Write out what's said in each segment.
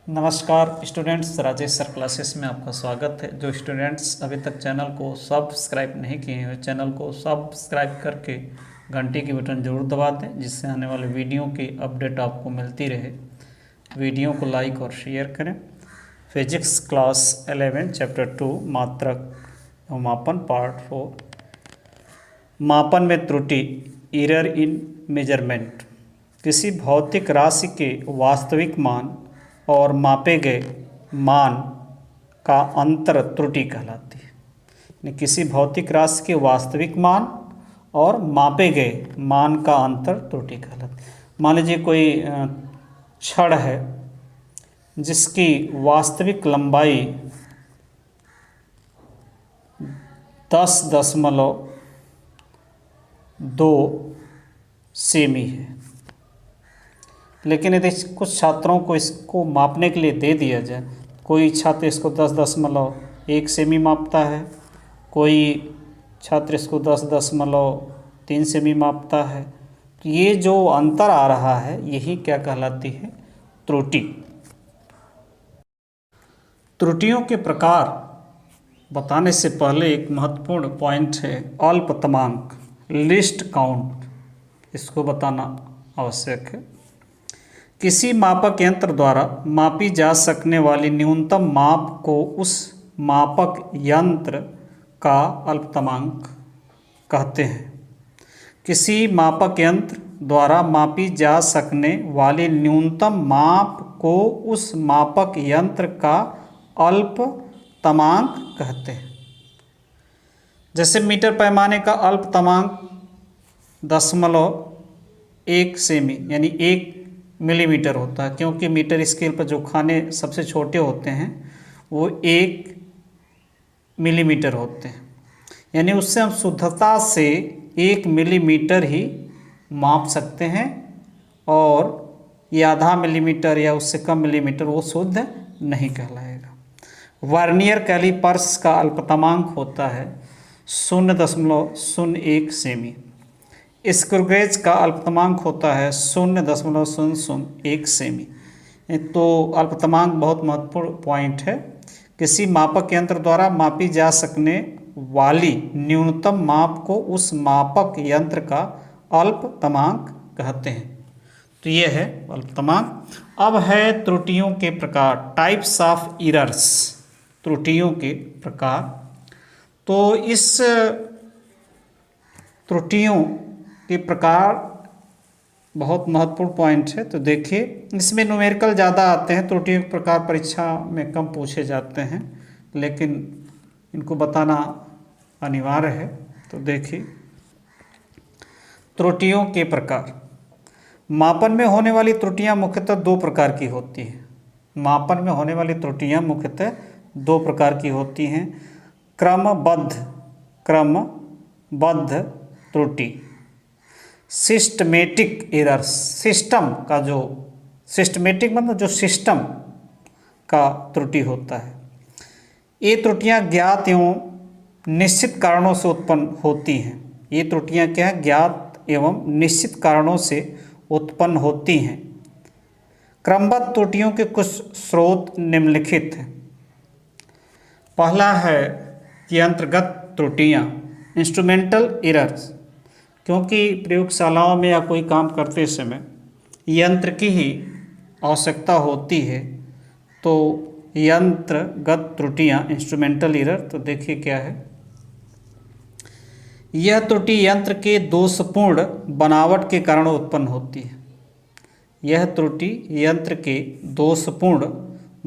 नमस्कार students, Rajesh sir classes में आपका स्वागत है। जो स्टूडेंट्स अभी तक चैनल को सब्सक्राइब नहीं किए हैं, चैनल को सब्सक्राइब करके घंटी की बटन जरूर दबा दें, जिससे आने वाले वीडियो की अपडेट आपको मिलती रहे। वीडियो को लाइक और शेयर करें। फिजिक्स क्लास 11 चैप्टर 2 मात्रक एवं मापन पार्ट 4, मापन में त्रुटि, एरर इन मेजरमेंट। किसी भौतिक राशि के वास्तविक मान और मापे गए मान का अंतर त्रुटि कहलाती है। यानी किसी भौतिक राशि के वास्तविक मान और मापे गए मान का अंतर त्रुटि कहलाती है। मान लीजिए कोई छड़ है जिसकी वास्तविक लंबाई 10.2 सेमी है, लेकिन यदि कुछ छात्रों को इसको मापने के लिए दे दिया जाए, कोई छात्र इसको 10.1 सेमी मापता है, कोई छात्र इसको 10.3 सेमी मापता है, तो ये जो अंतर आ रहा है यही क्या कहलाती है? त्रुटि। त्रुटियों के प्रकार बताने से पहले एक महत्वपूर्ण पॉइंट है अल्पतमांक, लिस्ट काउंट। इसको बताना आवश्यक है। किसी मापक यंत्र द्वारा मापी जा सकने वाली न्यूनतम माप को उस मापक यंत्र का अल्पतमांक कहते हैं। किसी मापक यंत्र द्वारा मापी जा सकने वाली न्यूनतम माप को उस मापक यंत्र का अल्पतमांक कहते हैं। जैसे मीटर पैमाने का अल्पतमांक 0.1 सेमी यानी 1 मिलीमीटर होता है, क्योंकि मीटर स्केल पर जो खाने सबसे छोटे होते हैं वो 1 मिलीमीटर होते हैं। यानी उससे हम शुद्धता से 1 मिलीमीटर ही माप सकते हैं, और ये आधा मिलीमीटर या उससे कम मिलीमीटर वो शुद्ध नहीं कहलाएगा। वर्नियर कैलिपर्स का अल्पतमांक होता है 0.01 सेमी। स्क्रू गेज का अल्पतमांक होता है 0.001 सेमी। तो अल्पतमांक बहुत महत्वपूर्ण पॉइंट है। किसी मापक यंत्र द्वारा मापी जा सकने वाली न्यूनतम माप को उस मापक यंत्र का अल्पतमांक कहते हैं। तो ये है अल्पतमांक। अब है त्रुटियों के प्रकार, टाइप्स ऑफ एरर्स। त्रुटियों के प्रकार, तो इस त्रुटियों के प्रकार बहुत महत्वपूर्ण पॉइंट है। तो देखिए, इसमें न्यूमेरिकल ज़्यादा आते हैं। त्रुटियों के प्रकार परीक्षा में कम पूछे जाते हैं, लेकिन इनको बताना अनिवार्य है। तो देखिए, त्रुटियों के प्रकार। मापन में होने वाली त्रुटियां मुख्यतः 2 प्रकार की होती हैं। मापन में होने वाली त्रुटियां मुख्यतः 2 प्रकार की होती हैं। क्रमबद्ध त्रुटि, सिस्टमेटिक एरर्स। सिस्टम का जो सिस्टमेटिक मतलब जो सिस्टम का त्रुटि होता है। ये त्रुटियां ज्ञात एवं निश्चित कारणों से उत्पन्न होती हैं। ये त्रुटियां क्या है? ज्ञात एवं निश्चित कारणों से उत्पन्न होती हैं। क्रमबद्ध त्रुटियों के कुछ स्रोत निम्नलिखित हैं। पहला है यंत्रगत त्रुटियां, इंस्ट्रूमेंटल एरर्स। क्योंकि प्रयोगशालाओं में या कोई काम करते समय यंत्र की ही आवश्यकता होती है, तो यंत्रगत त्रुटियां, इंस्ट्रूमेंटल एरर। तो देखिए क्या है, यह त्रुटि यंत्र के दोषपूर्ण बनावट के कारण उत्पन्न होती है। यह त्रुटि यंत्र के दोषपूर्ण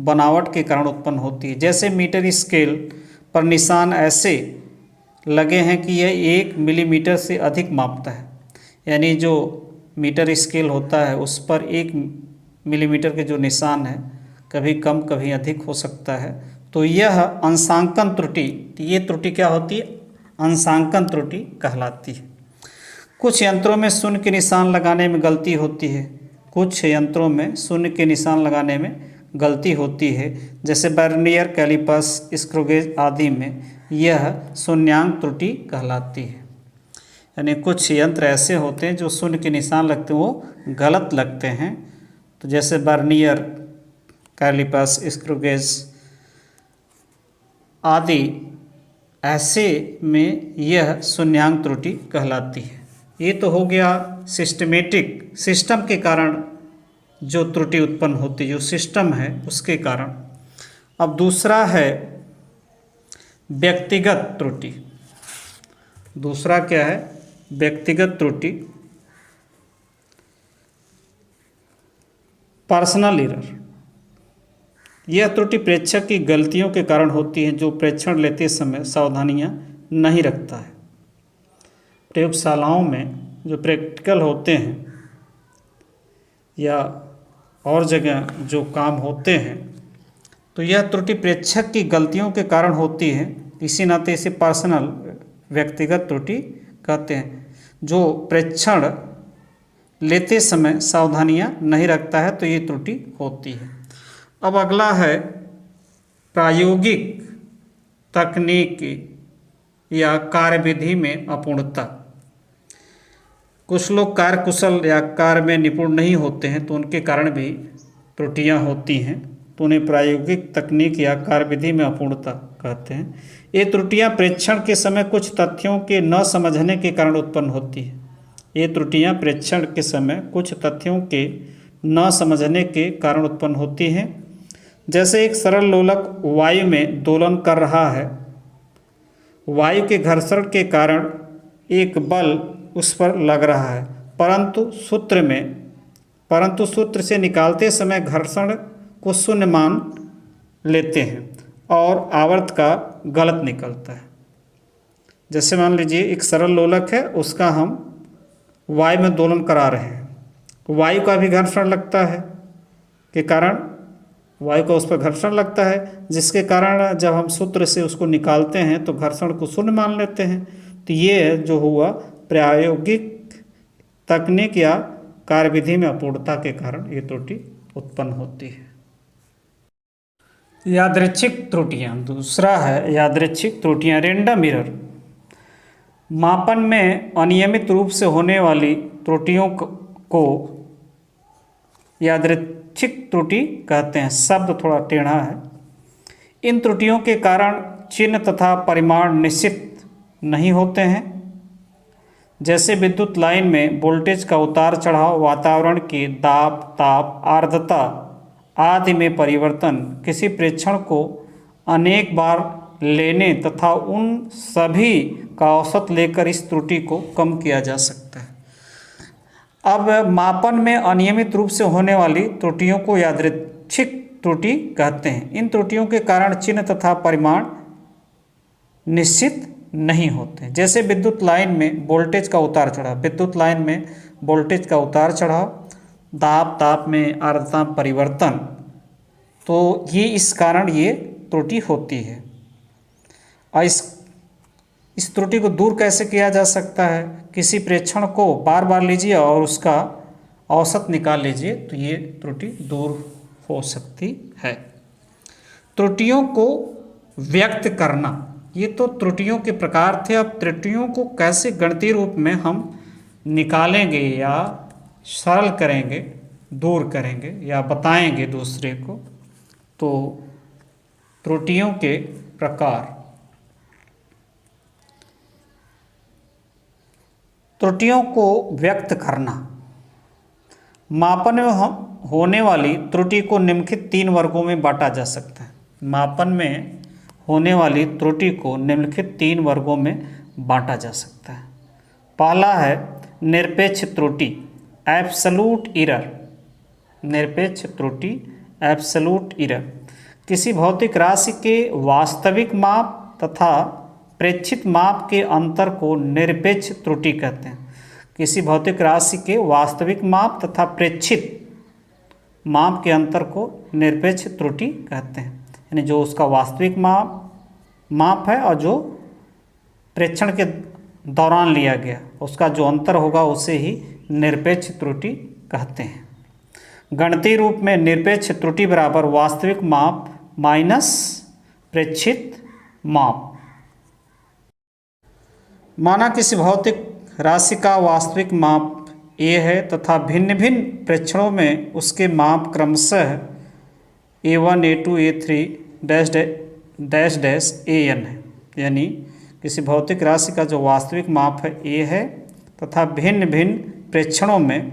बनावट के कारण उत्पन्न होती है। जैसे मीटर स्केल पर निशान ऐसे लगे हैं कि यह 1 मिलीमीटर से अधिक मापता है। यानी जो मीटर स्केल होता है उस पर 1 मिलीमीटर के जो निशान है, कभी कम कभी अधिक हो सकता है। तो यह अंशांकन त्रुटि, ये त्रुटि क्या होती है? अंशांकन त्रुटि कहलाती है। कुछ यंत्रों में शून्य के निशान लगाने में गलती होती है। कुछ यंत्रों में शून्य के निशान लगाने में गलती होती है, जैसे वर्नियर कैलिपर्स, स्क्रू गेज आदि में यह शून्यांक त्रुटि कहलाती है। यानी कुछ यंत्र ऐसे होते हैं जो शून्य के निशान लगते हैं वो गलत लगते हैं। तो जैसे वर्नियर कैलिपर्स, स्क्रूगेज आदि, ऐसे में यह शून्यांक त्रुटि कहलाती है। ये तो हो गया सिस्टमेटिक, सिस्टम के कारण जो त्रुटि उत्पन्न होती है, जो सिस्टम है उसके कारण। अब दूसरा है व्यक्तिगत त्रुटि। दूसरा क्या है? व्यक्तिगत त्रुटि, पर्सनल एरर। यह त्रुटि प्रेक्षक की गलतियों के कारण होती है जो प्रेक्षण लेते समय सावधानियां नहीं रखता है। प्रयोगशालाओं में जो प्रैक्टिकल होते हैं या और जगह जो काम होते हैं, तो यह त्रुटि प्रेक्षक की गलतियों के कारण होती है। इसी नाते इसे पर्सनल, व्यक्तिगत त्रुटि कहते हैं। जो प्रेक्षण लेते समय सावधानियां नहीं रखता है तो ये त्रुटि होती है। अब अगला है प्रायोगिक तकनीक या कार्यविधि में अपूर्णता। कुछ लोग कार्यकुशल या कार्य में निपुण नहीं होते हैं तो उनके कारण भी त्रुटियां होती हैं, तो उन्हें प्रायोगिक तकनीक या कार्यविधि में अपूर्णता कहते हैं। ये त्रुटियां प्रेक्षण के समय कुछ तथ्यों के न समझने के कारण उत्पन्न होती है। ये त्रुटियां प्रेक्षण के समय कुछ तथ्यों के न समझने के कारण उत्पन्न होती हैं। जैसे एक सरल लोलक वायु में दोलन कर रहा है, वायु के घर्षण के कारण एक बल उस पर लग रहा है, परंतु सूत्र से निकालते समय घर्षण को शून्य मान लेते हैं और आवर्त का गलत निकलता है। जैसे मान लीजिए एक सरल लोलक है, उसका हम वायु में दोलन करा रहे हैं, वायु का भी घर्षण लगता है के कारण वायु का उस पर घर्षण लगता है, जिसके कारण जब हम सूत्र से उसको निकालते हैं तो घर्षण को शून्य मान लेते हैं। तो ये जो हुआ प्रायोगिक तकनीक या कार्यविधि में अपूर्णता के कारण ये त्रुटि उत्पन्न होती है। यादृच्छिक त्रुटियां। दूसरा है यादृच्छिक त्रुटियां, रैंडम एरर। मापन में अनियमित रूप से होने वाली त्रुटियों को यादृच्छिक त्रुटि कहते हैं। शब्द थोड़ा टेढ़ा है। इन त्रुटियों के कारण चिन्ह तथा परिमाण निश्चित नहीं होते हैं। जैसे विद्युत लाइन में वोल्टेज का उतार चढ़ाव, वातावरण की दाब, ताप, आर्द्रता आदि में परिवर्तन, किसी प्रेक्षण को अनेक बार लेने तथा उन सभी का औसत लेकर इस त्रुटि को कम किया जा सकता है। अब मापन में अनियमित रूप से होने वाली त्रुटियों को यादृच्छिक त्रुटि कहते हैं। इन त्रुटियों के कारण चिन्ह तथा परिमाण निश्चित नहीं होते। जैसे विद्युत लाइन में वोल्टेज का उतार चढ़ाव, विद्युत लाइन में वोल्टेज का उतार चढ़ाव, दाब, ताप में आर्द्रता परिवर्तन, तो ये इस कारण ये त्रुटि होती है। और इस त्रुटि को दूर कैसे किया जा सकता है? किसी प्रेक्षण को बार बार लीजिए और उसका औसत निकाल लीजिए तो ये त्रुटि दूर हो सकती है। त्रुटियों को व्यक्त करना, ये तो त्रुटियों के प्रकार थे। अब त्रुटियों को कैसे गणितीय रूप में हम निकालेंगे या सरल करेंगे, दूर करेंगे या बताएंगे दूसरे को, तो त्रुटियों के प्रकार। त्रुटियों को व्यक्त करना। मापन में होने वाली त्रुटि को निम्नलिखित 3 वर्गों में बांटा जा सकता है। मापन में होने वाली त्रुटि को निम्नलिखित 3 वर्गों में बांटा जा सकता है। पहला है निरपेक्ष त्रुटि, एब्सोल्यूट एरर। निरपेक्ष त्रुटि, एब्सोल्यूट एरर। किसी भौतिक राशि के वास्तविक माप तथा प्रेक्षित माप के अंतर को निरपेक्ष त्रुटि कहते हैं। किसी भौतिक राशि के वास्तविक माप तथा प्रेक्षित माप के अंतर को निरपेक्ष त्रुटि कहते हैं। यानी जो उसका वास्तविक माप है और जो प्रेक्षण के दौरान लिया गया उसका जो अंतर होगा उसे ही निरपेक्ष त्रुटि कहते हैं। गणितीय रूप में निरपेक्ष त्रुटि बराबर वास्तविक माप माइनस प्रेक्षित माप। माना किसी भौतिक राशि का वास्तविक माप A है तथा भिन्न भिन्न प्रेक्षणों में उसके माप क्रमशः A1 A2 A3 dash dash dash AN है, यानी किसी भौतिक राशि का जो वास्तविक माप है A है तथा भिन्न भिन्न प्रेक्षणों में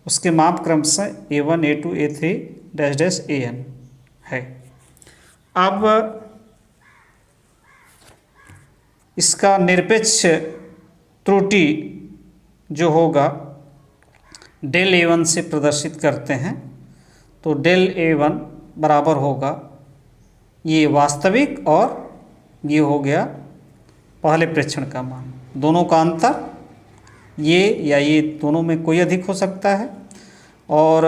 उसके माप क्रमशः A1 A2 A3 dash dash AN है। अब इसका निरपेक्ष त्रुटि जो होगा डेल A1 से प्रदर्शित करते हैं, तो डेल A1 बराबर होगा ये वास्तविक और ये हो गया पहले प्रेक्षण का मान, दोनों का अंतर ये या ये दोनों में कोई अधिक हो सकता है। और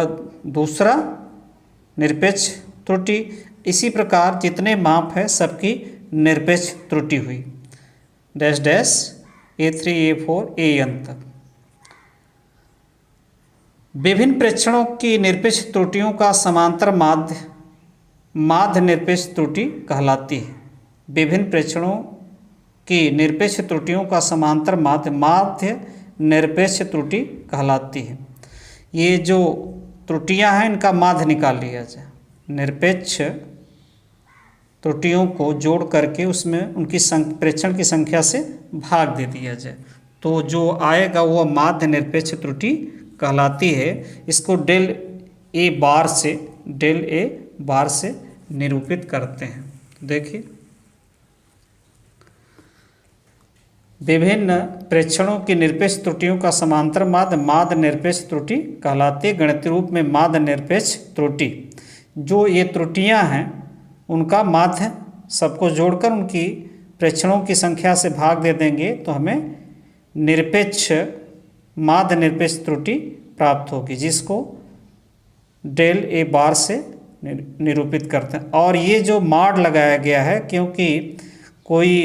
दूसरा निरपेक्ष त्रुटि, इसी प्रकार जितने माप है सबकी निरपेक्ष त्रुटि हुई dash dash A3 A4 AN तक। विभिन्न प्रेक्षणों की निरपेक्ष त्रुटियों का समांतर माध्य निरपेक्ष त्रुटि कहलाती है। विभिन्न प्रेक्षणों की निरपेक्ष त्रुटियों का समांतर माध्य निरपेक्ष त्रुटि कहलाती है। ये जो त्रुटियां हैं इनका माध्य निकाल लिया जाए, निरपेक्ष त्रुटियों को जोड़ करके उसमें उनकी प्रेक्षण की संख्या से भाग दे दिया जाए, तो जो आएगा वो माध्य निरपेक्ष त्रुटि कहलाती है। इसको डेल A बार से निरूपित करते हैं। देखिए, विभिन्न प्रेक्षणों की निरपेक्ष त्रुटियों का समांतर माध्य निरपेक्ष त्रुटि कहलाती है। गणितीय रूप में माध्य निरपेक्ष त्रुटि, जो ये त्रुटियां हैं उनका माध्य सबको जोड़कर उनकी प्रेक्षणों की संख्या से भाग दे देंगे तो हमें निरपेक्ष माध्य निरपेक्ष त्रुटि प्राप्त होगी, जिसको डेल A बार से निरूपित करते हैं। और ये जो माड लगाया गया है, क्योंकि कोई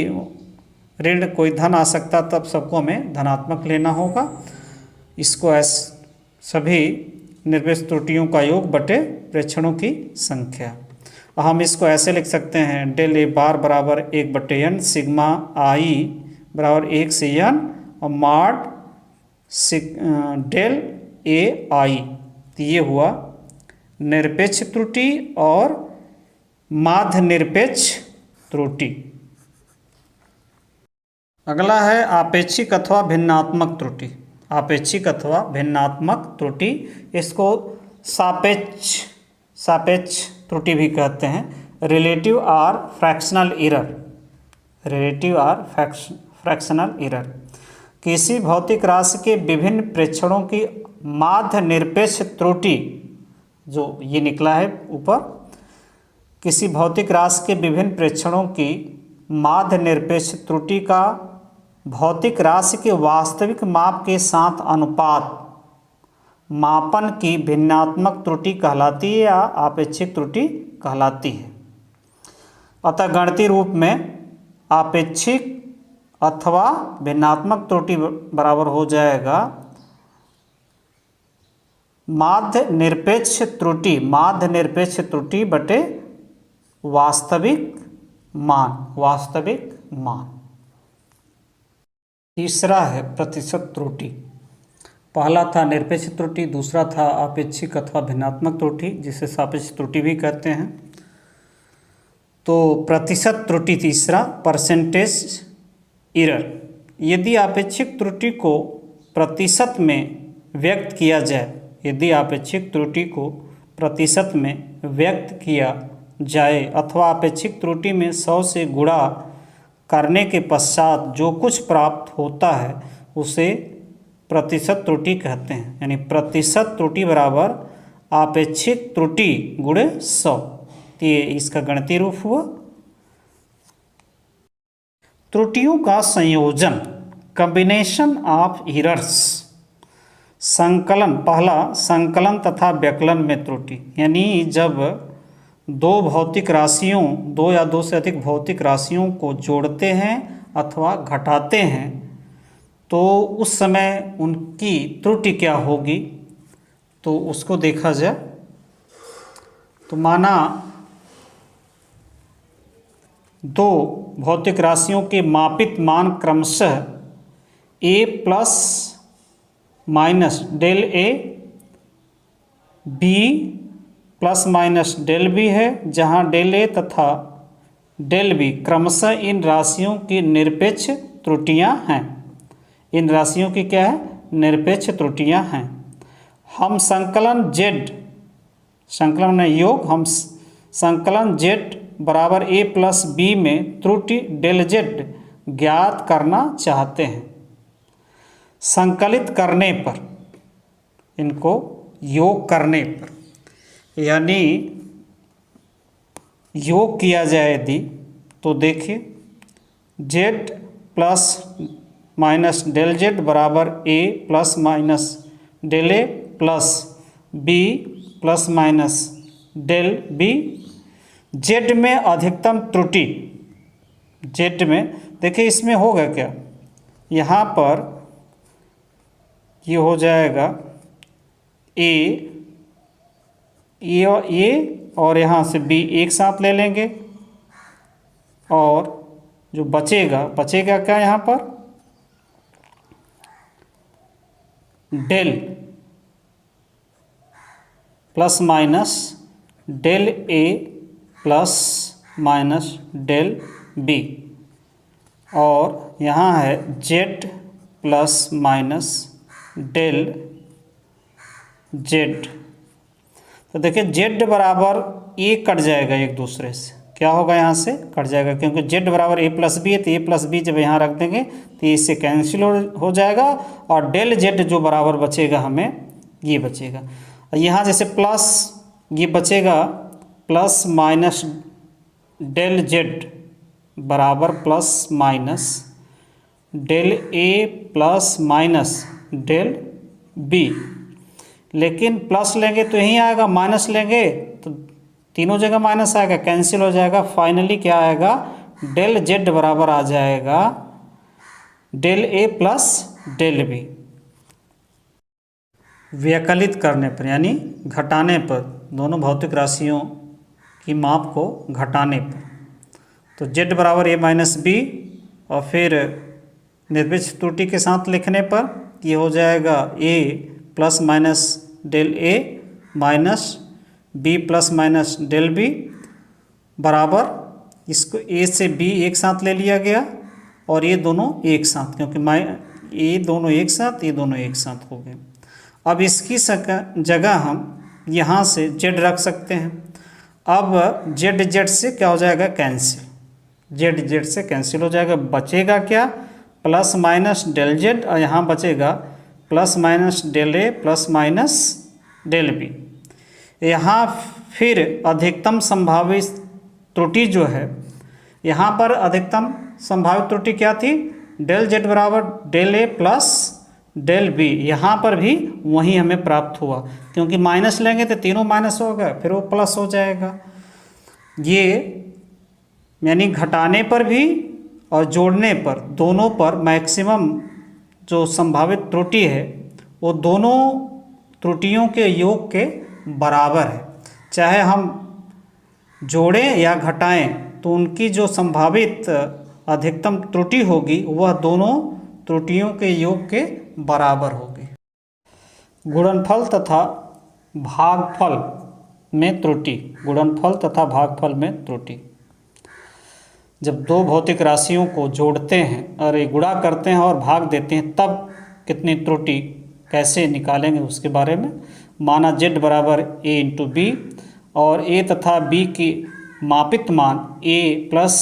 ऋण कोई धन आ सकता, तब सबको हमें धनात्मक लेना होगा। इसको सभी निरपेक्ष त्रुटियों का योग बटे प्रेक्षणों की संख्या। हम इसको ऐसे लिख सकते हैं, डेल A बार बराबर 1/n सिग्मा I बराबर 1 से n और माड डेल AI। तो ये हुआ निरपेक्ष त्रुटि और माध्य निरपेक्ष त्रुटि। अगला है आपेक्षिक अथवा भिन्नात्मक त्रुटि। आपेक्षिक अथवा भिन्नात्मक त्रुटि, इसको सापेक्ष त्रुटि भी कहते हैं। Relative or fractional error, relative or fractional error किसी भौतिक राशि के विभिन्न प्रेक्षणों की माध्य निरपेक्ष त्रुटि, जो ये निकला है ऊपर, किसी भौतिक राशि के विभिन्न प्रेक्षणों की माध्य निरपेक्ष त्रुटि का भौतिक राशि के वास्तविक माप के साथ अनुपात मापन की भिन्नात्मक त्रुटि कहलाती है या आपेक्षिक त्रुटि कहलाती है। अतः गणितीय रूप में आपेक्षिक अथवा भिन्नात्मक त्रुटि बराबर हो जाएगा माध्य निरपेक्ष त्रुटि बटे वास्तविक मान। तीसरा है प्रतिशत त्रुटि। पहला था निरपेक्ष त्रुटि, दूसरा था आपेक्षिक अथवा भिन्नात्मक त्रुटि, जिसे सापेक्ष त्रुटि भी कहते हैं। तो प्रतिशत त्रुटि तीसरा, परसेंटेज एरर। यदि आपेक्षिक त्रुटि को प्रतिशत में व्यक्त किया जाए, यदि आपेक्षिक त्रुटि को प्रतिशत में व्यक्त किया जाए अथवा आपेक्षिक त्रुटि में 100 से गुणा करने के पश्चात जो कुछ प्राप्त होता है उसे प्रतिशत त्रुटि कहते हैं। यानी प्रतिशत त्रुटि बराबर आपेक्षिक त्रुटि गुणे 100। तो ये इसका गणितीय रूप हुआ। त्रुटियों का संयोजन, कॉम्बिनेशन ऑफ एरर्स। संकलन, पहला संकलन तथा व्यकलन में त्रुटि, यानी जब दो या दो से अधिक भौतिक राशियों को जोड़ते हैं अथवा घटाते हैं तो उस समय उनकी त्रुटि क्या होगी, तो उसको देखा जाए। तो माना दो भौतिक राशियों के मापित मान क्रमशः A plus minus del A B plus minus del B है, जहाँ डेल ए तथा डेल बी क्रमशः इन राशियों की निरपेक्ष त्रुटियां हैं। इन राशियों की क्या है? निरपेक्ष त्रुटियां हैं। हम संकलन z, संकलन में योग, हम संकलन z बराबर a प्लस बी में त्रुटि डेल z ज्ञात करना चाहते हैं। संकलित करने पर, इनको योग करने पर, यानी योग किया जाए यदि, तो देखिए z plus minus del z बराबर a plus minus del a plus b plus minus del b। z में अधिकतम त्रुटि, z में देखिए इसमें होगा क्या, यहाँ पर ये हो जाएगा a और यहाँ से b एक साथ ले लेंगे, और जो बचेगा क्या यहाँ पर, del plus minus del a plus minus del b, और यहाँ है z plus minus del z। तो देखिए z बराबर a कट जाएगा एक दूसरे से, क्या होगा यहाँ से कट जाएगा, क्योंकि z बराबर a प्लस बी है, तो a प्लस बी जब यहाँ रख देंगे तो इससे कैंसिल हो जाएगा, और डेल z जो बराबर बचेगा हमें ये बचेगा। और यहाँ जैसे प्लस ये बचेगा प्लस माइनस डेल z बराबर plus minus del a plus minus del b, लेकिन प्लस लेंगे तो यहीं आएगा, माइनस लेंगे तो तीनों जगह माइनस आएगा, कैंसिल हो जाएगा। फाइनली क्या आएगा, डेल z बराबर आ जाएगा del a plus del b। व्यकलित करने पर यानी घटाने पर, दोनों भौतिक राशियों की माप को घटाने पर, तो z बराबर a माइनस बी, और फिर निरपेक्ष त्रुटि के साथ लिखने पर ये हो जाएगा a plus minus del a minus b plus minus del b बराबर, इसको a से b एक साथ ले लिया गया, और ये दोनों एक साथ, क्योंकि ये दोनों एक साथ, ये दोनों एक साथ हो गए। अब इसकी जगह हम यहाँ से z रख सकते हैं। अब z से क्या हो जाएगा, कैंसिल, z से कैंसिल हो जाएगा। बचेगा क्या, प्लस माइनस डेल z, और यहाँ बचेगा plus minus del a plus minus del b। यहाँ फिर अधिकतम संभावित त्रुटि जो है, यहाँ पर अधिकतम संभावित त्रुटि क्या थी, डेल z बराबर del a plus del b। यहाँ पर भी वही हमें प्राप्त हुआ, क्योंकि माइनस लेंगे तो तीनों माइनस होगा, फिर वो प्लस हो जाएगा। ये यानी घटाने पर भी और जोड़ने पर, दोनों पर मैक्सिमम जो संभावित त्रुटि है वो दोनों त्रुटियों के योग के बराबर है। चाहे हम जोड़ें या घटाएं तो उनकी जो संभावित अधिकतम त्रुटि होगी वह दोनों त्रुटियों के योग के बराबर होगी। गुणनफल तथा भागफल में त्रुटि, गुणनफल तथा भागफल में त्रुटि। जब दो भौतिक राशियों को जोड़ते हैं और गुणा करते हैं और भाग देते हैं, तब कितनी त्रुटि कैसे निकालेंगे उसके बारे में। माना z बराबर a इंटू बी, और a तथा b की मापित मान a plus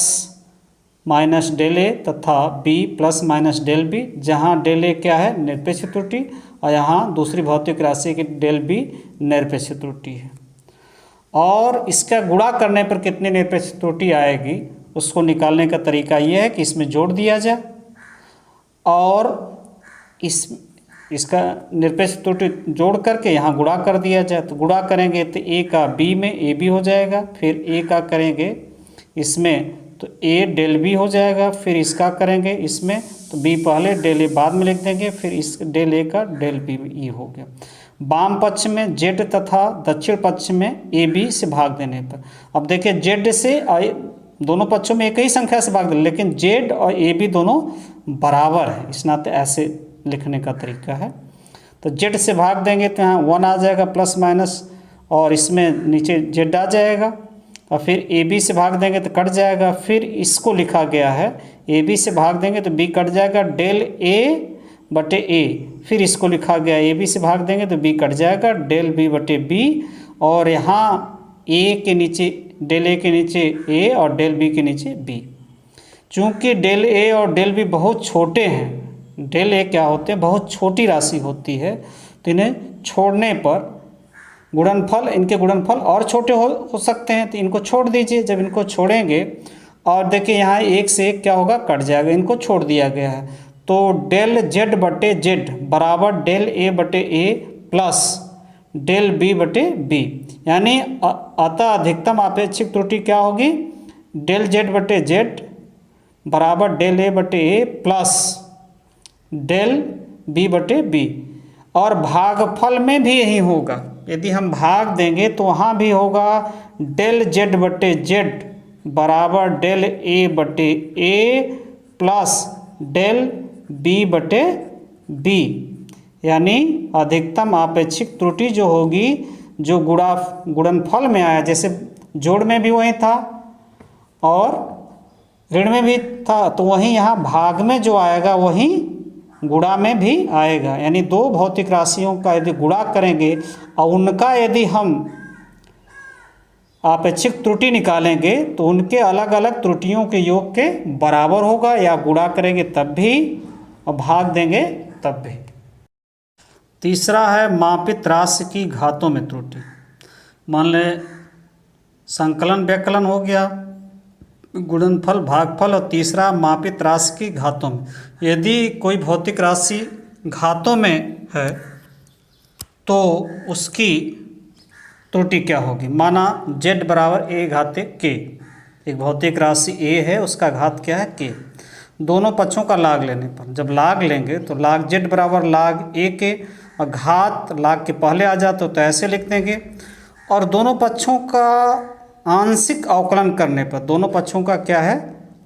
minus del a तथा b plus minus del b, जहाँ डेल a क्या है, निरपेक्ष त्रुटि, और यहाँ दूसरी भौतिक राशि की डेल b निरपेक्ष त्रुटि है। और इसका गुणा करने पर कितनी निरपेक्ष त्रुटि आएगी उसको निकालने का तरीका ये है कि इसमें जोड़ दिया जाए, और इसका निरपेक्ष त्रुटि जोड़ करके यहाँ गुणा कर दिया जाए। तो गुणा करेंगे तो a का b में a b हो जाएगा, फिर a का करेंगे इसमें तो a डेल b हो जाएगा, फिर इसका करेंगे इसमें तो b पहले डेल a बाद में लिख देंगे, फिर इस डेल a का डेल b e हो गया। वाम पक्ष में z तथा दक्षिण पक्ष में a b से भाग देने पर, अब देखिए z से दोनों पक्षों में एक ही संख्या से भाग दे, लेकिन z और a b दोनों बराबर है, इस नाते ऐसे लिखने का तरीका है। तो z से भाग देंगे तो यहाँ 1 आ जाएगा प्लस माइनस, और इसमें नीचे जेड आ जाएगा, और फिर ए बी से भाग देंगे तो कट जाएगा। फिर इसको लिखा गया है ए बी से भाग देंगे तो बी कट जाएगा, डेल ए बटे ए। फिर इसको लिखा गया ए बी से भाग देंगे तो बी कट जाएगा, डेल बी बटे बी। और यहाँ ए के नीचे, डेल ए के नीचे ए और डेल बी के नीचे बी। चूँकि डेल ए और डेल बी बहुत छोटे हैं, डेल ए क्या होते हैं, बहुत छोटी राशि होती है, तो इन्हें छोड़ने पर गुणनफल, इनके गुणनफल और छोटे हो सकते हैं, तो इनको छोड़ दीजिए। जब इनको छोड़ेंगे और देखिए यहाँ एक से एक क्या होगा, कट जाएगा, इनको छोड़ दिया गया है। तो डेल जेड बटे जेड बराबर डेल ए बटे ए प्लस डेल बी बटे बी, यानी अतः अधिकतम आपेक्षिक त्रुटि क्या होगी, डेल जेड बटे जेड बराबर डेल ए बटे ए प्लस डेल बी बटे बी। और भागफल में भी यही होगा, यदि हम भाग देंगे तो वहाँ भी होगा डेल जेड बटे जेड बराबर डेल ए बटे ए प्लस डेल बी बटे बी, यानी अधिकतम आपेक्षिक त्रुटि जो होगी, जो गुणनफल में आया, जैसे जोड़ में भी वही था और ऋण में भी था, तो वहीं यहाँ भाग में जो आएगा वही गुणा में भी आएगा। यानी दो भौतिक राशियों का यदि गुणा करेंगे और उनका यदि हम आपेक्षिक त्रुटि निकालेंगे तो उनके अलग अलग त्रुटियों के योग के बराबर होगा, या गुणा करेंगे तब भी और भाग देंगे तब भी। तीसरा है मापित राशि की घातों में त्रुटि। मान लें संकलन व्यकलन हो गया, गुणनफल भागफल, और तीसरा मापित राशि की घातों में। यदि कोई भौतिक राशि घातों में है तो उसकी त्रुटि क्या होगी। माना z बराबर a घाते k, एक भौतिक राशि a है, उसका घात क्या है k। दोनों पक्षों का लाग लेने पर, जब लाग लेंगे तो लाग z बराबर लाग a के, और घात लाग के पहले आ जाते तो ऐसे लिख देंगे। और दोनों पक्षों का आंशिक अवकलन करने पर, दोनों पक्षों का क्या है,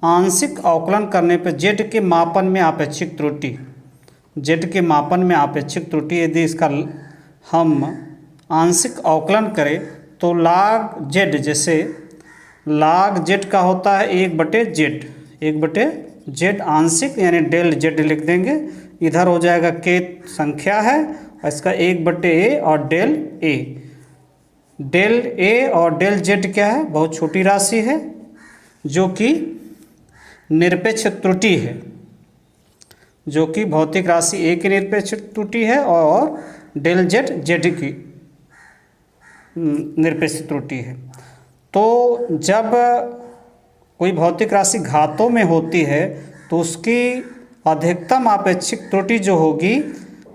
आंशिक अवकलन करने पर z के मापन में आपेक्षिक त्रुटि, z के मापन में आपेक्षिक त्रुटि यदि इसका हम आंशिक अवकलन करें तो लाग z, जैसे लाग z का होता है 1/z, 1/z आंशिक, यानी डेल z लिख देंगे। इधर हो जाएगा k संख्या है और इसका 1/a और डेल a। डेल a और डेल z क्या है, बहुत छोटी राशि है जो कि निरपेक्ष त्रुटि है, जो कि भौतिक राशि a की निरपेक्ष त्रुटि है और डेल z की निरपेक्ष त्रुटि है। तो जब कोई भौतिक राशि घातों में होती है तो उसकी अधिकतम आपेक्षिक त्रुटि जो होगी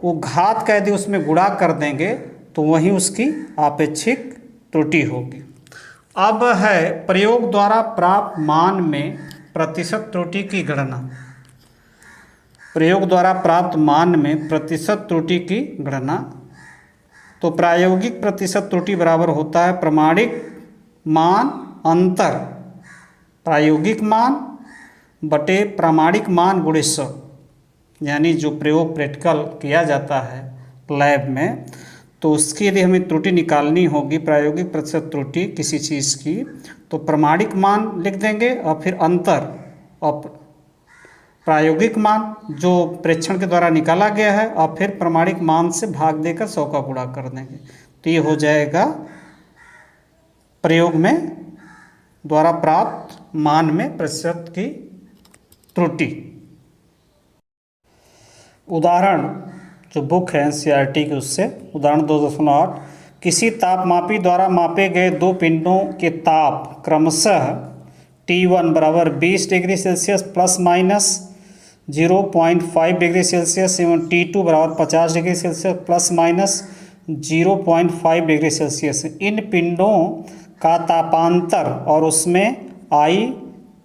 वो घात का यदि उसमें गुणा कर देंगे तो वही उसकी आपेक्षिक त्रुटि होगी। अब है प्रयोग द्वारा प्राप्त मान में प्रतिशत त्रुटि की गणना। प्रयोग द्वारा प्राप्त मान में प्रतिशत त्रुटि की गणना। तो प्रायोगिक प्रतिशत त्रुटि बराबर होता है प्रमाणिक मान अंतर, प्रायोगिक मान बटे प्रामाणिक मान गुणे 100, यानी जो प्रयोग प्रैक्टिकल किया जाता है लैब में, तो उसकी यदि हमें त्रुटि निकालनी होगी, प्रायोगिक प्रतिशत त्रुटि किसी चीज़ की, तो प्रमाणिक मान लिख देंगे और फिर अंतर और प्रायोगिक मान जो प्रेक्षण के द्वारा निकाला गया है, और फिर प्रमाणिक मान से भाग देकर 100 का गुणा कर देंगे। तो ये हो जाएगा प्रयोग में द्वारा प्राप्त मान में प्रतिशत की त्रुटि। उदाहरण जो बुक है एनसीईआरटी की, उससे उदाहरण 2.8, किसी तापमापी द्वारा मापे गए दो पिंडों के ताप क्रमशः T1 बराबर 20 degree Celsius plus minus 0.5 degree Celsius एवं T2 बराबर 50 degree Celsius plus minus 0.5 degree Celsius. इन पिंडों का तापांतर और उसमें आई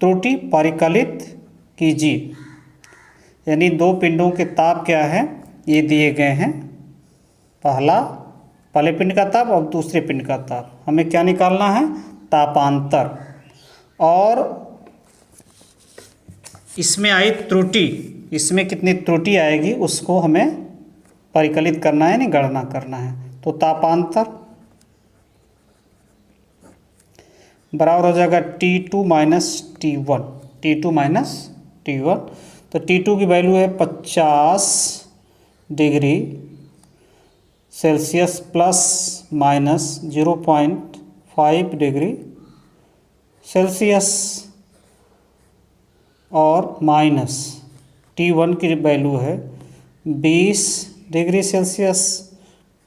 त्रुटि परिकलित कीजिए। यानी दो पिंडों के ताप क्या है, ये दिए गए हैं, पहले पिंड का ताप और दूसरे पिंड का ताप। हमें क्या निकालना है, तापांतर, और इसमें आई त्रुटि, इसमें कितनी त्रुटि आएगी उसको हमें परिकलित करना है, यानी गणना करना है। तो तापांतर बराबर हो जाएगा T2 minus T1, T2 minus T1। तो T2 की वैल्यू है 50 degree Celsius plus minus 0.5 degree Celsius, और माइनस T1 की वैल्यू है 20 degree Celsius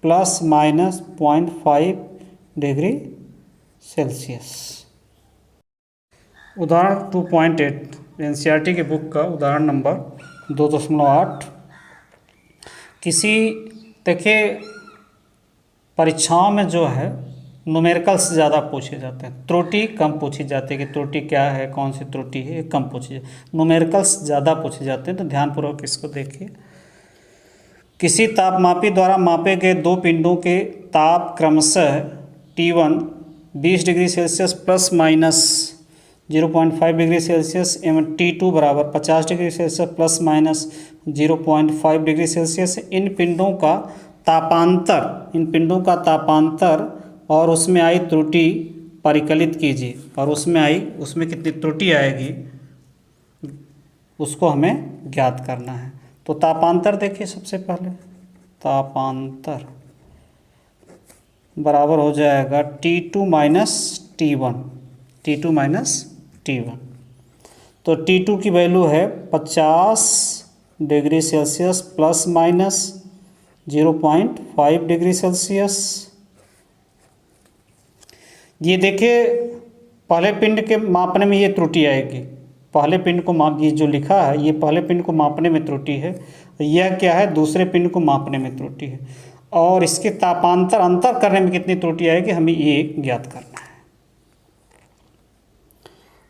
plus minus 0.5 degree Celsius. उदाहरण 2.8 एनसीईआरटी की बुक का उदाहरण नंबर 2.8। किसी देखिए परीक्षाओं में जो है न्यूमेरिकल्स ज़्यादा पूछे जाते हैं, त्रुटि कम पूछी जाती है कि त्रुटि क्या है, कौन सी त्रुटि है, ये कम पूछी जाती है, न्यूमेरिकल्स ज़्यादा पूछे जाते हैं। तो ध्यानपूर्वक इसको देखिए। किसी तापमापी द्वारा मापे गए दो पिंडों के ताप क्रमशः T1 20 degree Celsius plus minus 0.5 degree Celsius एवं T2 बराबर 50 degree Celsius plus minus 0.5 degree Celsius. इन पिंडों का तापांतर और उसमें आई त्रुटि परिकलित कीजिए, और उसमें कितनी त्रुटि आएगी उसको हमें ज्ञात करना है। तो तापांतर देखिए, सबसे पहले तापांतर बराबर हो जाएगा T2 minus T1, T2 minus T1। तो T2 की वैल्यू है 50 degree Celsius plus minus 0.5 degree Celsius. ये देखिए पहले पिंड के मापने में ये त्रुटि आएगी, पहले पिंड को माप, ये जो लिखा है ये पहले पिंड को मापने में त्रुटि है, यह क्या है दूसरे पिंड को मापने में त्रुटि है, और इसके तापांतर अंतर करने में कितनी त्रुटि आएगी हमें ये ज्ञात करना है।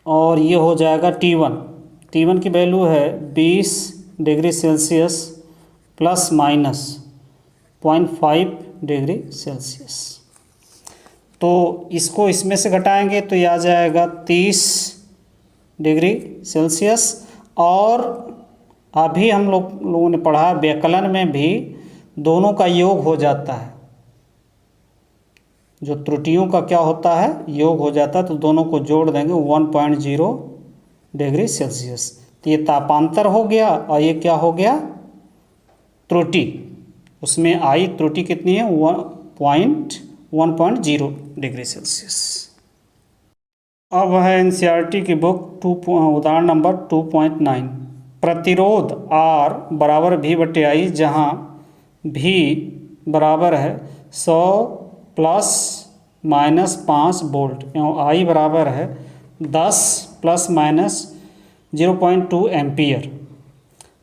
और ये हो जाएगा T1 की वैल्यू है 20 degree Celsius plus minus 0.5 degree Celsius. तो इसको इसमें से घटाएंगे तो ये आ जाएगा 30 डिग्री सेल्सियस। और अभी हम लोगों ने पढ़ा व्यकलन में भी दोनों का योग हो जाता है, जो त्रुटियों का क्या होता है योग हो जाता है, तो दोनों को जोड़ देंगे 1.0 डिग्री सेल्सियस। तो ये तापांतर हो गया और ये क्या हो गया त्रुटि, उसमें आई त्रुटि कितनी है 1.0 डिग्री सेल्सियस। अब है एनसीईआरटी की बुक उदाहरण नंबर 2.9 प्रतिरोध R बराबर V/I, जहाँ V बराबर है 100 प्लस माइनस 5 वोल्ट एवं I बराबर है 10 प्लस माइनस 0.2 एम्पियर।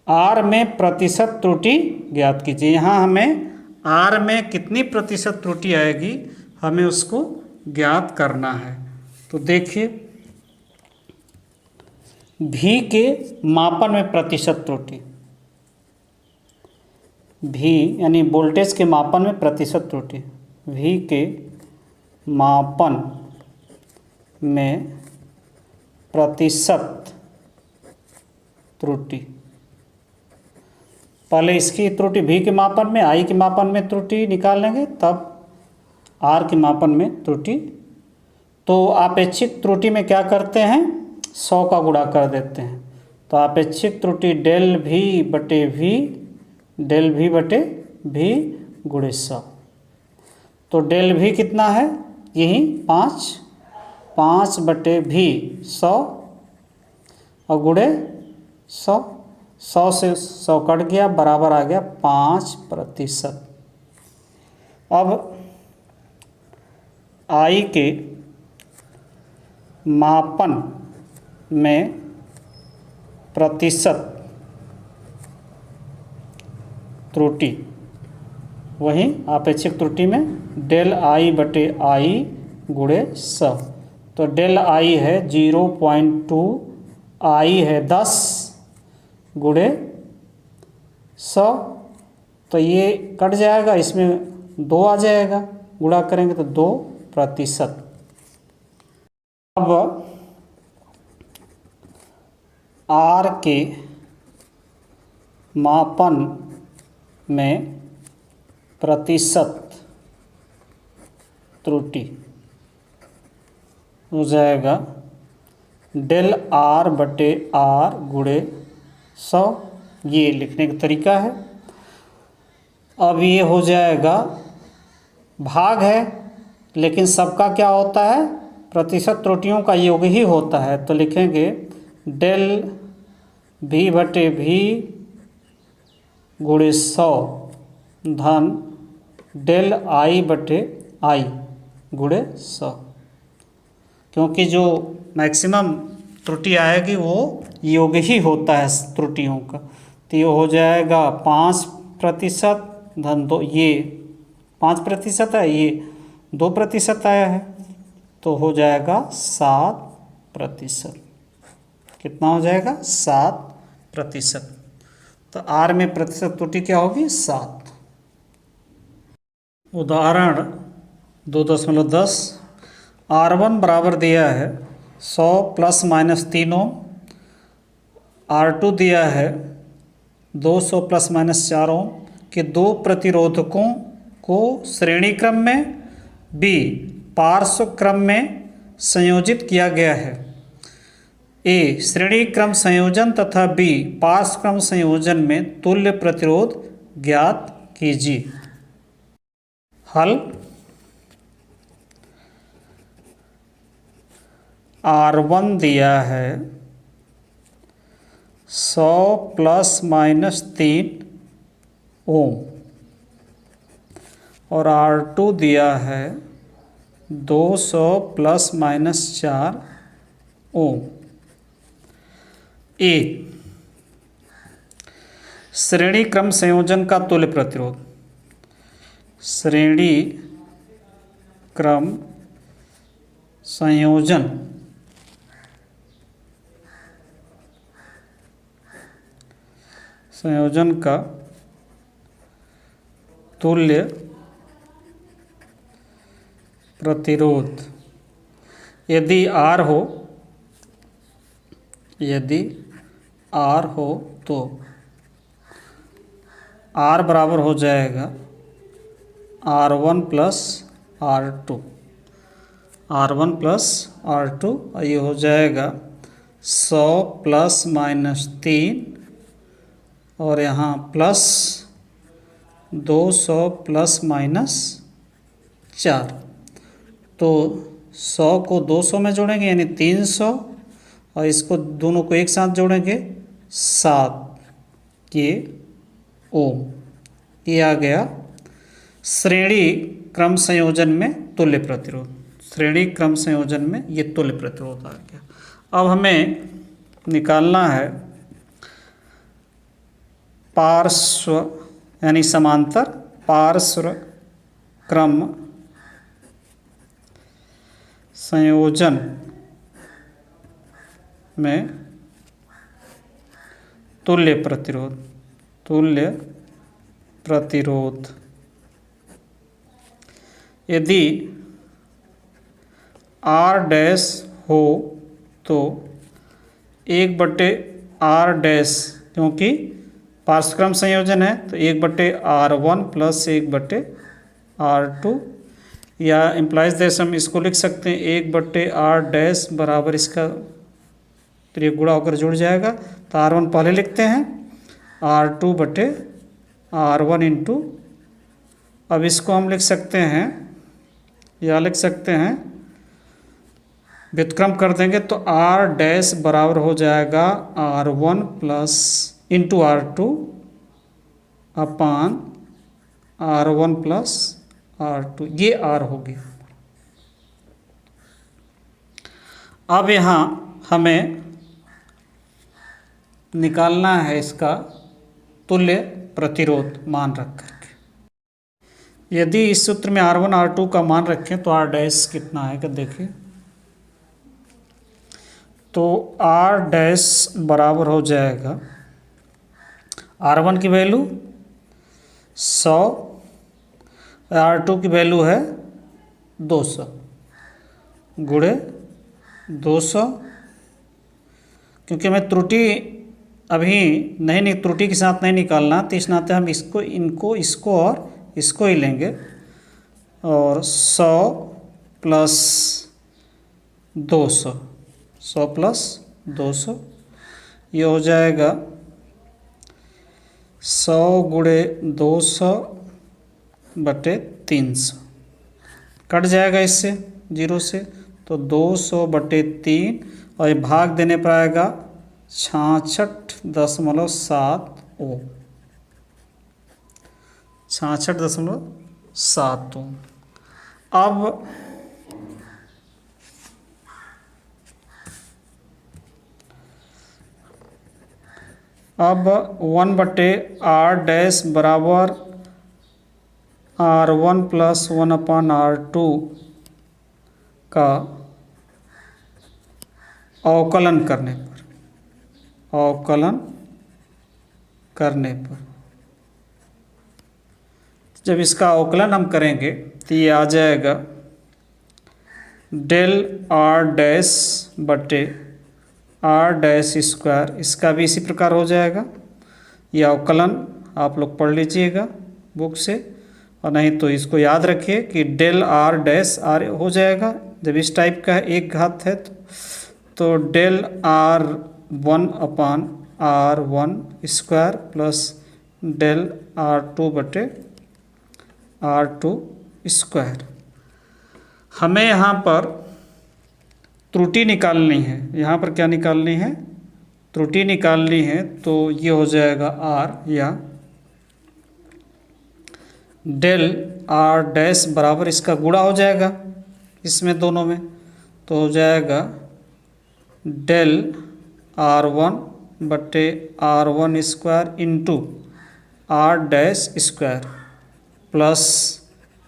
R में प्रतिशत त्रुटि ज्ञात कीजिए। यहाँ हमें R में कितनी प्रतिशत त्रुटि आएगी हमें उसको ज्ञात करना है। तो देखिए V के मापन में प्रतिशत त्रुटि, V यानी वोल्टेज के मापन में प्रतिशत त्रुटि, V के मापन में प्रतिशत त्रुटि, पहले इसकी त्रुटि V के मापन में, I के मापन में त्रुटि निकाल लेंगे, तब R के मापन में त्रुटि। तो आपेक्षिक त्रुटि में क्या करते हैं 100 का गुणा कर देते हैं, तो आपेक्षिक त्रुटि डेल V बटे V गुणे 100। तो डेल V कितना है यही 5 बटे V 100 और गुणे 100 से 100 कट गया, बराबर आ गया 5%। अब I के मापन में प्रतिशत त्रुटि, वही आपेक्षिक त्रुटि में डेल I बटे I गुणे 100। तो डेल I है 0.2, I है 10 गुणे 100, तो ये कट जाएगा, इसमें 2 आ जाएगा, गुणा करेंगे तो 2%। अब R के मापन में प्रतिशत त्रुटि, हो जाएगा डेल आर बटे आर गुणे 100। ये लिखने का तरीका है। अब ये हो जाएगा, भाग है लेकिन सबका क्या होता है, प्रतिशत त्रुटियों का योग ही होता है। तो लिखेंगे डेल भी बटे भी गुणे 100 धन डेल आई बटे आई गुणे 100, क्योंकि जो मैक्सिमम त्रुटि आएगी वो योग ही होता है त्रुटियों का। तो ये हो जाएगा 5% धन 2, ये 5% है, ये 2% आया है, तो हो जाएगा 7%। कितना हो जाएगा, 7%। तो आर में प्रतिशत त्रुटि क्या होगी, 7। उदाहरण 2.10, R1 बराबर दिया है 100 ± 3 ओम, R2 दिया है 200 ± 4 ओम के दो प्रतिरोधकों को श्रेणी क्रम में बी पार्श्व क्रम में संयोजित किया गया है। ए श्रेणी क्रम संयोजन तथा बी पार्श्व क्रम संयोजन में तुल्य प्रतिरोध ज्ञात कीजिए। हल, R1 दिया है 100 ± 3 ओम और R2 दिया है 200 ± 4 ओम। ए श्रेणी क्रम संयोजन का तुल्य प्रतिरोध, श्रेणी क्रम संयोजन का तुल्य प्रतिरोध यदि R हो तो R बराबर हो जाएगा R1 + R2, R1 + R2, और ये हो जाएगा 100 ± 3 और यहाँ प्लस 200 ± 4। तो 100 को 200 में जोड़ेंगे यानी 300, और इसको दोनों को एक साथ जोड़ेंगे 7 ये ओम। ये आ गया श्रेणी क्रम संयोजन में तुल्य प्रतिरोध। श्रेणी क्रम संयोजन में ये तुल्य प्रतिरोध आ गया। अब हमें निकालना है पार्श्व यानी समांतर पार्श्व क्रम संयोजन में तुल्य प्रतिरोध यदि R डैश हो तो 1/R डैश, क्योंकि पार्श्वक्रम संयोजन है तो 1/R1 + 1/R2, या इम्प्लाइज देश हम इसको लिख सकते हैं 1/R डैश बराबर इसका, तो ये गुणा होकर जुड़ जाएगा। तो R1 पहले लिखते हैं, R2/R1 इंटू, अब इसको हम लिख सकते हैं या लिख सकते हैं व्युत्क्रम कर देंगे तो R डैश बराबर हो जाएगा R1 + इंटू R2 अपान R1 + R2, ये R हो गया। अब यहाँ हमें निकालना है इसका तुल्य प्रतिरोध मान रख करके। यदि इस सूत्र में R1 R2 का मान रखें तो R डैश कितना आएगा देखिए, तो R डैश बराबर हो जाएगा R1 की वैल्यू 100, R2 की वैल्यू है 200 गुणे 200, क्योंकि हमें त्रुटि अभी नहीं त्रुटि के साथ नहीं निकालना, तो इस नाते हम इसको और इसको ही लेंगे, और 100 + 200, 100 प्लस 200, ये हो जाएगा 100 गुणे 200 बटे 300, कट जाएगा इससे 0 से, तो 200 बटे 3 और ये भाग देने पर आएगा 66.7 ओम, 66.7 ओम। अब 1 बटे आर डैश बराबर R1 प्लस 1/R2 का अवकलन करने पर जब इसका अवकलन हम करेंगे तो ये आ जाएगा डेल आर डैश बटे आर डैश स्क्वायर, इसका भी इसी प्रकार हो जाएगा। ये अवकलन आप लोग पढ़ लीजिएगा बुक से, और नहीं तो इसको याद रखिए कि डेल आर डैश आर हो जाएगा। जब इस टाइप का एक घात है तो del R1/R1 square plus del R2 बटे R2 स्क्वायर। हमें यहाँ पर त्रुटि निकालनी है, यहाँ पर क्या निकालनी है, त्रुटि निकालनी है, तो ये हो जाएगा R या डेल आर डैश बराबर इसका गुणा हो जाएगा इसमें दोनों में, तो हो जाएगा डेल R1 बटे R1 square into R dash square plus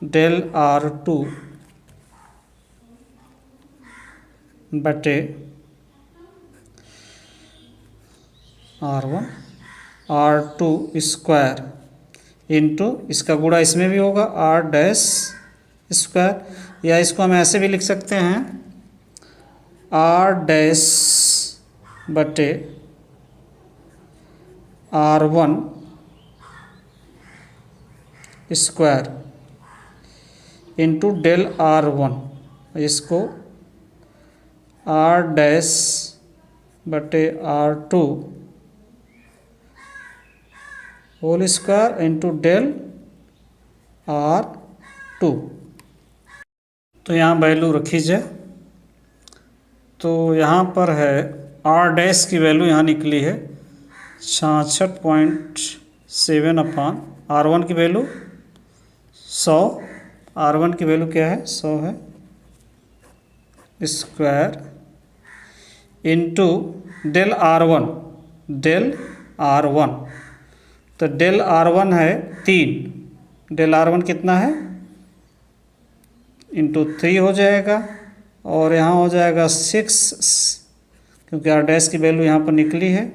del R2 बटे R1 R2 स्क्वायर इंटू इसका गुणा इसमें भी होगा आर डैश स्क्वायर, या इसको हम ऐसे भी लिख सकते हैं आर डैश बटे R1 square into del R1, इसको आर डैश बटे R2 whole square into del R2। तो यहाँ वैल्यू रखी जाए, तो यहाँ पर है आर डैश की वैल्यू यहाँ निकली है 66.7/R1 की वैल्यू 100, R1 की वैल्यू क्या है 100 है स्क्वायर इंटू डेल R1, तो डेल R1 है 3, डेल R1 कितना है इंटू 3 हो जाएगा, और यहाँ हो जाएगा 6, क्योंकि आर डैश की वैल्यू यहाँ पर निकली है,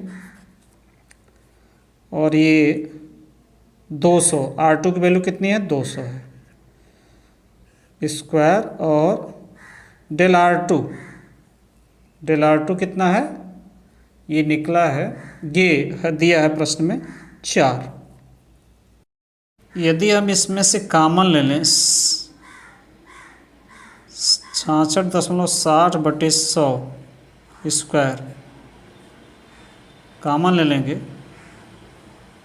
और ये 200, R2 की वैल्यू कितनी है 200 है स्क्वायर, और डेल R2 कितना है, ये निकला है, ये दिया है प्रश्न में 4। यदि हम इसमें से कॉमन ले लें 66.60 बटे 100 स्क्वायर कॉमन ले लेंगे,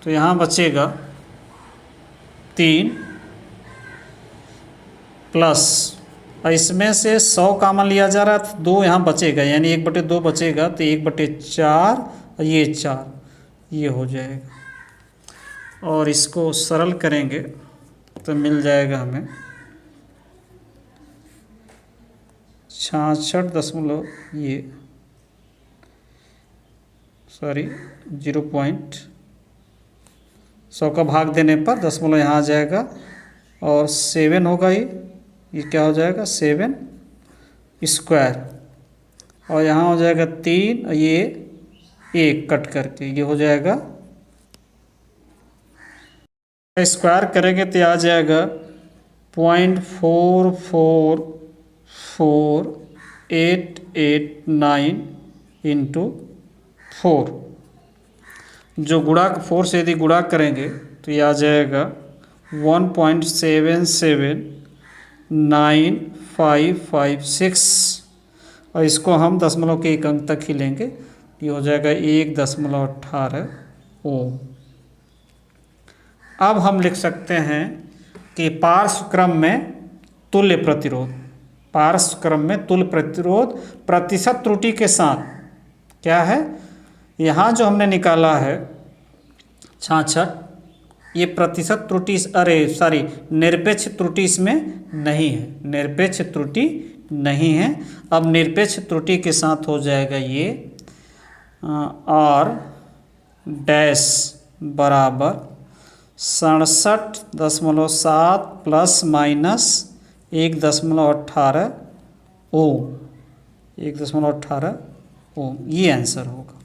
तो यहाँ बचेगा 3 प्लस, और इसमें से 100 कॉमन लिया जा रहा है तो 2 यहाँ बचेगा, यानी 1/2 बचेगा, तो 1/4 और ये 4 ये हो जाएगा, और इसको सरल करेंगे तो मिल जाएगा हमें 66 ये 100 का भाग देने पर दशमलव यहाँ आ जाएगा, और 7 होगा, ये क्या हो जाएगा 7 स्क्वायर, और यहाँ हो जाएगा 3, ये 1 कट करके ये हो जाएगा, स्क्वायर करेंगे तो आ जाएगा 0.444889 इंटू 4, जो गुणा 4 से यदि गुणा करेंगे तो ये आ जाएगा 1.779556, और इसको हम दशमलव के एक अंक तक ही लेंगे। ये हो जाएगा 1.18 ओम। अब हम लिख सकते हैं कि पार्श्व क्रम में तुल्य प्रतिरोध, पार्श्व क्रम में तुल्य प्रतिरोध प्रतिशत त्रुटि के साथ क्या है, यहाँ जो हमने निकाला है 66, ये प्रतिशत त्रुटि, निरपेक्ष त्रुटि इसमें नहीं है, निरपेक्ष त्रुटि नहीं है। अब निरपेक्ष त्रुटि के साथ हो जाएगा ये R डैश बराबर 67.7 प्लस माइनस 1.18 ओम, 1.18 ओम, ये आंसर होगा।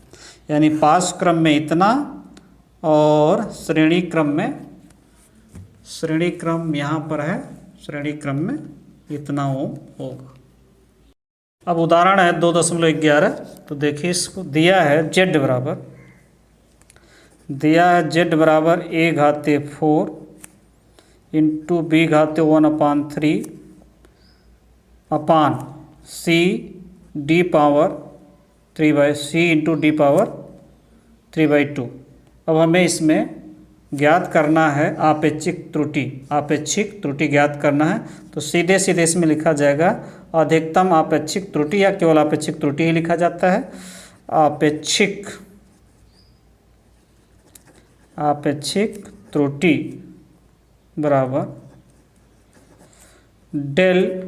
यानी पार्श्व क्रम में इतना और श्रेणी क्रम यहाँ पर है, श्रेणी क्रम में इतना ओम होगा। अब उदाहरण है 2.11। तो देखिए इसको दिया है z बराबर, दिया है z बराबर a घाते 4 into b घाते 1/3 upon c d power 3/c into D power 3/2। अब हमें इसमें ज्ञात करना है आपेक्षिक त्रुटि, आपेक्षिक त्रुटि ज्ञात करना है। तो सीधे सीधे इसमें लिखा जाएगा अधिकतम आपेक्षिक त्रुटि, या केवल आपेक्षिक त्रुटि ही लिखा जाता है। आपेक्षिक त्रुटि बराबर डेल,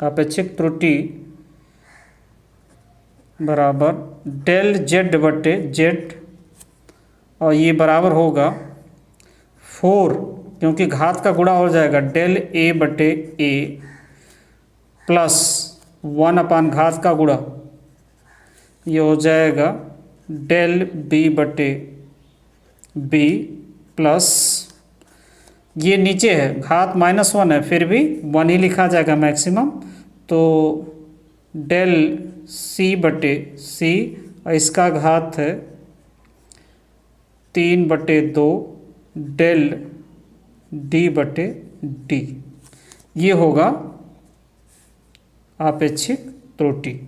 आपेक्षिक त्रुटि बराबर डेल जेड बटे जेड, और ये बराबर होगा 4, क्योंकि घात का गुणा हो जाएगा डेल ए बटे ए प्लस 1 अपान घात का गुणा, ये हो जाएगा डेल बी बटे बी प्लस, ये नीचे है घात -1 है, फिर भी 1 ही लिखा जाएगा मैक्सिमम। तो डेल सी बटे सी, और इसका घात है 3/2 डेल डी बटे डी, ये होगा आपेक्षिक त्रुटि।